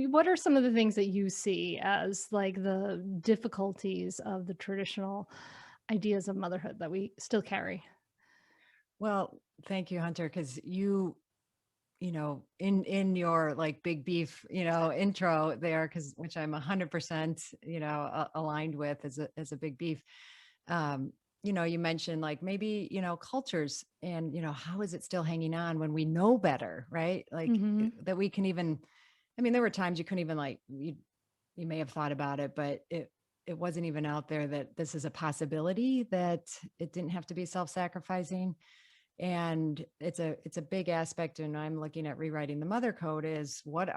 what are some of the things that you see as like the difficulties of the traditional ideas of motherhood that we still carry? Well, thank you, Hunter, because in your like big beef, intro there, because which I'm 100%, aligned with as a big beef. You mentioned like maybe, cultures and, how is it still hanging on when we know better, right? Like Mhm. that we can even, I mean, there were times you couldn't even like, you may have thought about it, but it wasn't even out there that this is a possibility, that it didn't have to be self-sacrificing. And it's a big aspect, and I'm looking at rewriting the mother code, is what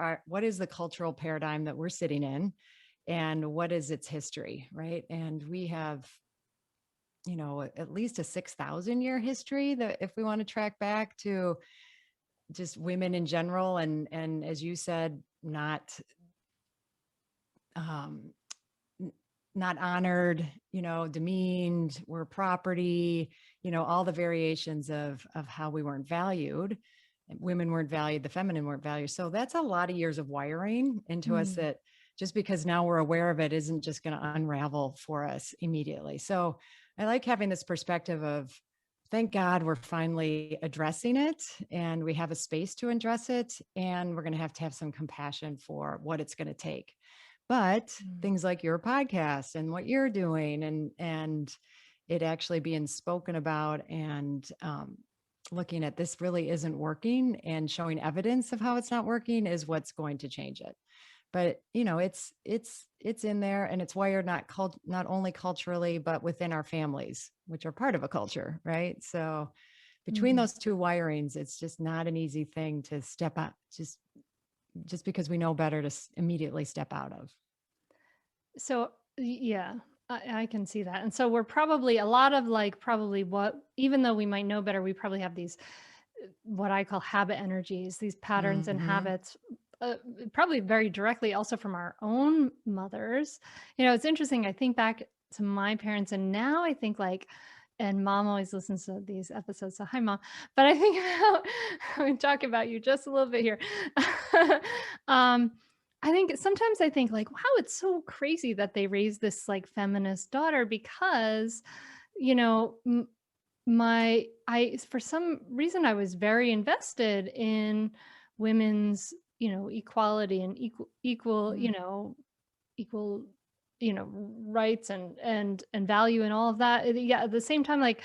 is the cultural paradigm that we're sitting in, and what is its history, right? And we have, at least a 6,000 year history, that if we want to track back to just women in general, and as you said, um not honored, demeaned, we're property, all the variations of how we weren't valued. Women weren't valued, the feminine weren't valued. So that's a lot of years of wiring into us, Mm. that just because now we're aware of it isn't just going to unravel for us immediately. So I like having this perspective of, thank God we're finally addressing it, and we have a space to address it, and we're going to have some compassion for what it's going to take. But Mm. things like your podcast and what you're doing, and it actually being spoken about, and looking at this really isn't working, and showing evidence of how it's not working, is what's going to change it. But it's in there, and it's wired not only culturally, but within our families, which are part of a culture, right? So between Mhm. those two wirings, it's just not an easy thing to step out, just because we know better, to immediately step out of. So, yeah, I can see that. And so we're probably a lot of like probably what, even though we might know better, we probably have these what I call habit energies, these patterns and Hmm. habits, probably very directly also from our own mothers. It's interesting. I think back to my parents, and now I think like, and mom always listens to these episodes. So hi, mom. But I think about, we talk about you just a little bit here. um, I think sometimes I think like, wow, it's so crazy that they raised this like feminist daughter because, you know, I for some reason I was very invested in women's, equality and equal, equal, rights and value and all of that. Yeah, at the same time, like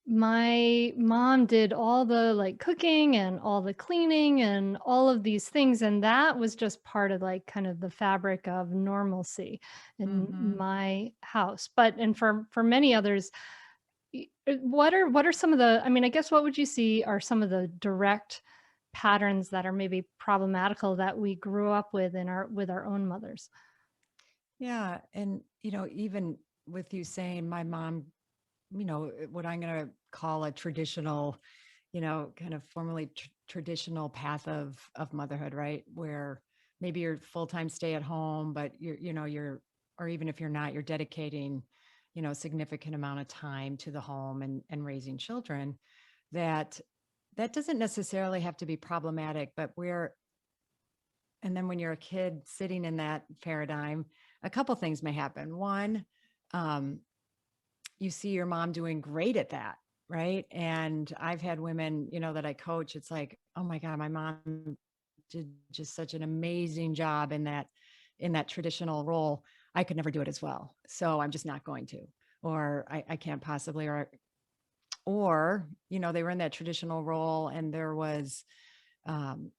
my mom did all the like cooking and all the cleaning and all of these things, and that was just part of like kind of the fabric of normalcy in Hmm. my house. But and for many others, what are some of the, I mean, I guess what would you see are some of the direct patterns that are maybe problematical that we grew up with in our with our own mothers? Yeah. And, even with you saying my mom, what I'm going to call a traditional, kind of formally traditional path of motherhood, right? Where maybe you're full-time stay at home, but or even if you're not, you're dedicating, a significant amount of time to the home and raising children. That that doesn't necessarily have to be problematic, but and then when you're a kid sitting in that paradigm, a couple things may happen. One, um, you see your mom doing great at that, right? And I've had women, that I coach. It's like, oh my God, my mom did just such an amazing job in that traditional role. I could never do it as well, so I'm just not going to, or I can't possibly, or they were in that traditional role, and there was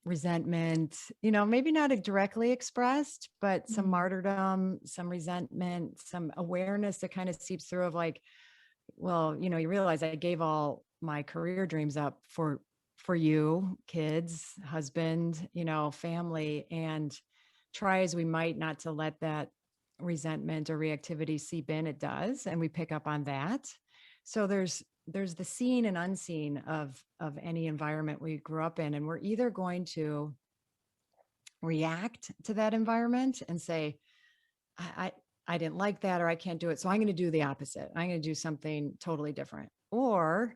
resentment, maybe not directly expressed, but some Mm. martyrdom, some resentment, some awareness that kind of seeps through of like, well, you realize I gave all my career dreams up for you, kids, husband, family, and try as we might not to let that resentment or reactivity seep in, it does, and we pick up on that. So there's the seen and unseen of any environment we grew up in, and we're either going to react to that environment and say, I I didn't like that, or I can't do it, so I'm going to do the opposite. I'm going to do something totally different. Or,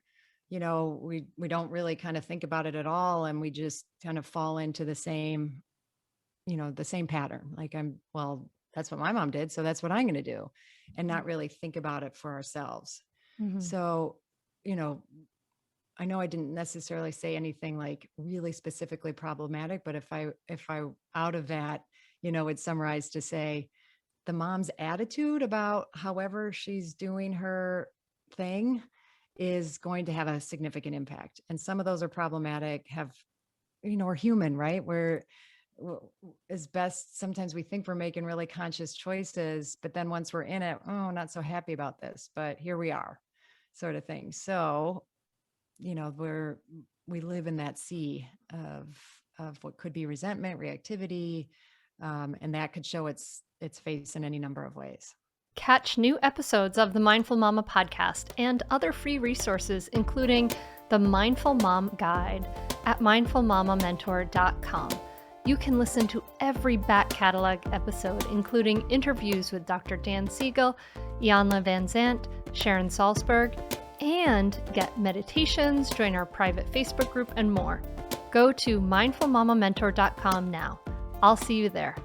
we don't really kind of think about it at all, and we just kind of fall into the same the same pattern. Like well, that's what my mom did, so that's what I'm going to do, and not really think about it for ourselves. Mhm. So, you know, I know I didn't necessarily say anything like really specifically problematic, but if I out of that, would summarize to say the mom's attitude about however she's doing her thing is going to have a significant impact. And some of those are problematic, are human, right? Where is best sometimes we think we're making really conscious choices, but then once we're in it, oh, not so happy about this, but here we are, sort of thing. So, we live in that sea of what could be resentment, reactivity, and that could show its face in any number of ways. Catch new episodes of the Mindful Mama podcast and other free resources, including the Mindful Mom Guide at mindfulmamamentor.com. You can listen to every back catalog episode, including interviews with Dr. Dan Siegel, Janla Van Zant, Sharon Salzberg, and get meditations, join our private Facebook group, and more. Go to mindfulmamamentor.com now. I'll see you there.